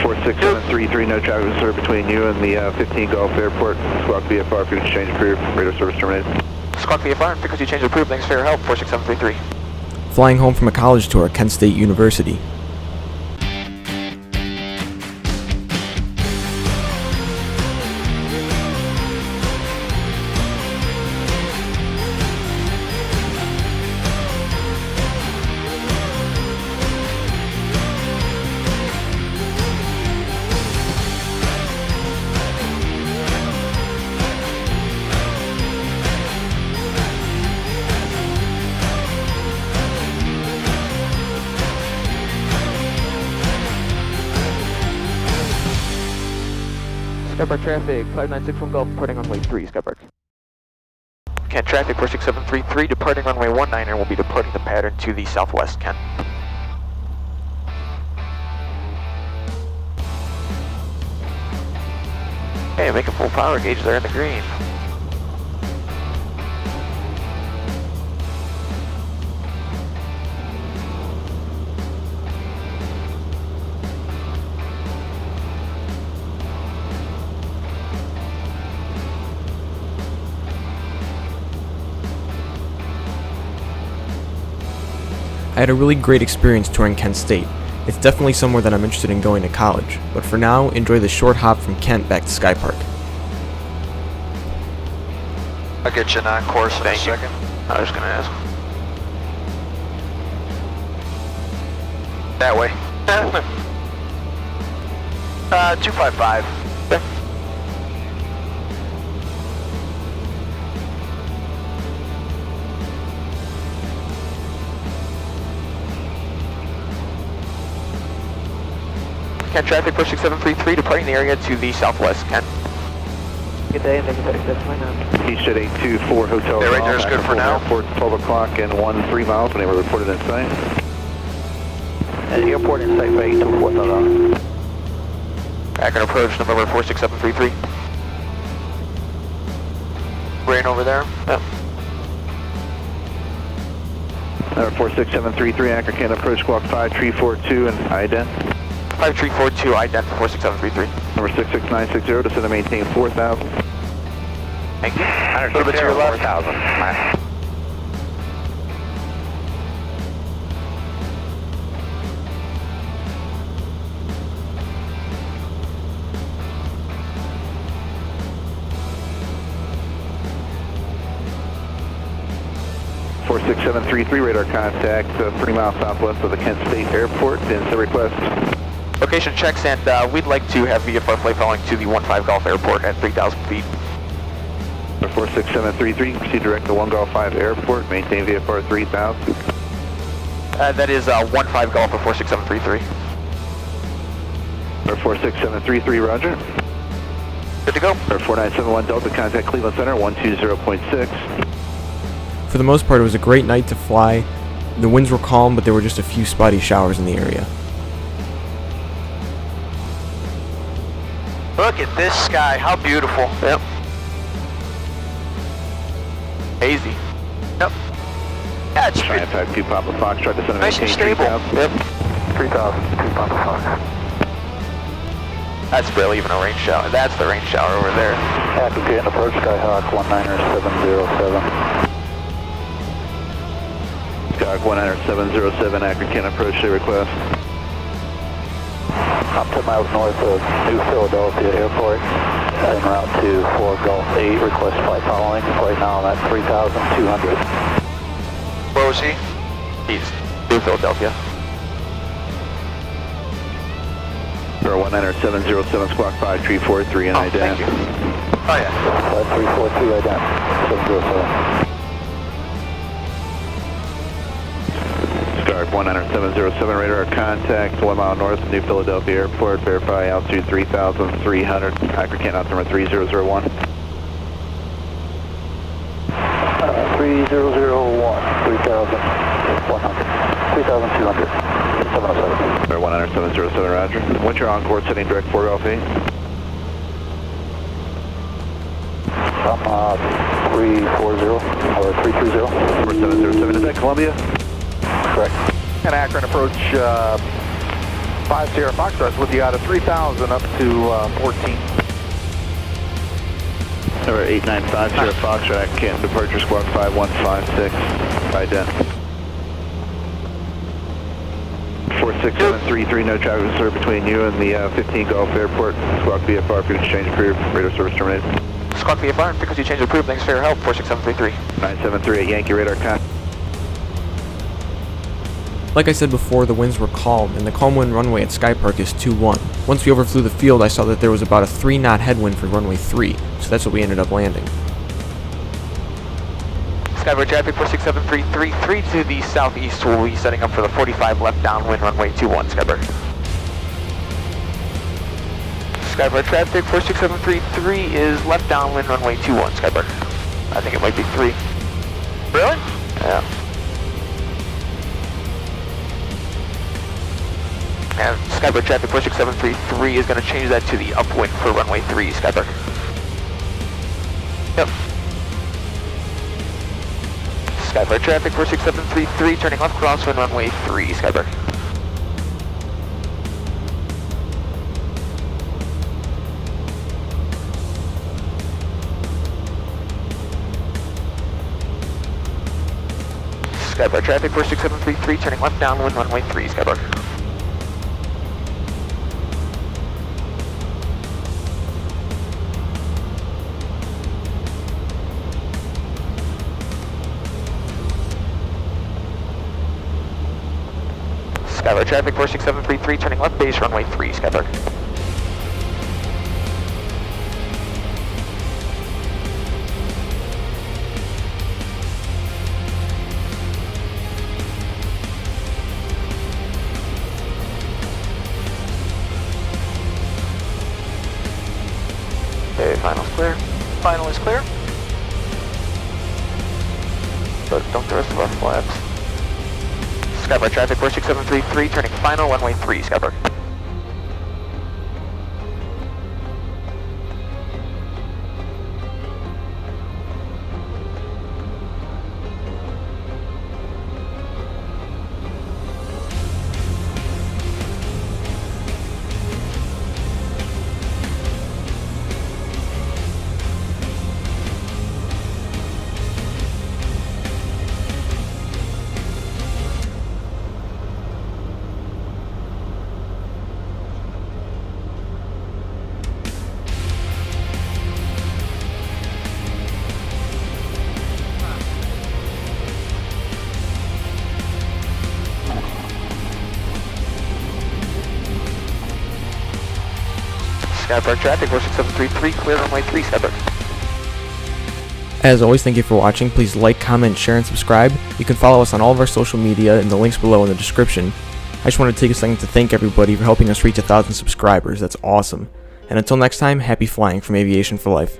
46733, no traffic observed between you and the 15 Gulf Airport. Squawk VFR, frequency change approved, radar service terminated. Squawk VFR, frequency change approved, thanks for your help, 46733. Flying home from a college tour at Kent State University. Skypark traffic, 5961 Gulf, departing runway 3, Skypark. Kent traffic, 46733, departing runway 19, and will be departing the pattern to the southwest, Kent. Okay, making full power, gauges are in the green. I had a really great experience touring Kent State. It's definitely somewhere that I'm interested in going to college, but for now, enjoy the short hop from Kent back to Sky Park. I'll get you on course in a second. I was gonna ask. That way. 255. Kent traffic, 46733, departing the area to the southwest, Kent. Good day, thank you for accepting now. T-Shed 824 Hotel. That right there is good for now. Airport, 12 o'clock and 13 miles when they were reported in sight. And airport in sight for 824 Hotel. Accurate approach, November 46733. Rain over there? Yep. Number 46733, anchor can approach squawk 5342 and ident. 5342, ident 46733. Number 66960, descend and maintain 4000. Thank you. A little bit to your left. 4000. 46733, radar contact 3 miles southwest of the Kent State Airport. Instant request. Location checks, and we'd like to have VFR flight following to the 15 Gulf Airport at 3,000 feet. 46733, proceed direct to 1 Golf 5 Airport, maintain VFR 3000. That is 15 Gulf of 46733. 46733, roger. Good to go. 4971 Delta, contact Cleveland Center, 120.6. For the most part, it was a great night to fly. The winds were calm, but there were just a few spotty showers in the area. Look at this sky, how beautiful. Yep. Hazy. Yep. Yeah, it's Triumph 2 Papa Foxtrot, descend and nice and maintain stable. 3000. Yep. 3000, 2 Papa Fox. That's barely even a rain shower. That's the rain shower over there. Happy Grand approach Skyhawk 19707. Skyhawk 19707, accurate can approach to request. I'm 10 miles north of New Philadelphia Airport, en route to 4 Gulf 8, request flight following. Right now I'm at 3,200. Where was he? He's New Philadelphia. 19707, squawk 5343 and ident. Thank you. Oh yeah. 5343 ident, 707. Skyhawk 19707, radar contact 1 mile north of New Philadelphia Airport, verify altitude 3,300, accurate can altimeter 3001. 3001, 3,100, 3,200, 707. 19707, roger. Once you're on course, heading direct 4 Golf 8. I'm 340 or 330. 4707, is that Columbia? Correct. And Akron approach 5 Sierra Foxtrot's with you out of 3,000 up to 14. Number 895 Sierra Foxtrot, Canton departure squawk 5156, ident. 46733, no traffic sir between you and the 15 Gulf Airport. Squawk VFR, for exchange approved, radar service terminated. Squawk VFR, frequency change approved, thanks for your help, 46733. 9738 Yankee radar con. Like I said before, the winds were calm, and the calm wind runway at Sky Park is 2-1. Once we overflew the field, I saw that there was about a 3-knot headwind for runway 3, so that's what we ended up landing. Skybird traffic 46733 to the southeast, we'll be setting up for the 45 left downwind runway 21, Skybird. Skybird traffic 46733 is left downwind runway 21, Skybird. I think it might be 3. Really? Yeah. And Skybird traffic 46733 is going to change that to the upwind for runway 3, Skybird. Yep. Skybird traffic 46733 turning left crosswind runway 3, Skybird. Skybird traffic 46733 turning left downwind runway 3, Skybird. Skybird traffic 46733 turning left base runway 3, Skybird. Okay, final's clear. Final is clear. But don't the rest of our flaps. Skybird traffic 46733 turning final runway 3, Skybird. Skybird traffic 46733 clear runway 3, Skybird. As always, thank you for watching. Please like, comment, share, and subscribe. You can follow us on all of our social media in the links below in the description. I just want to take a second to thank everybody for helping us reach 1,000 subscribers. That's awesome. And until next time, happy flying from Aviation for Life.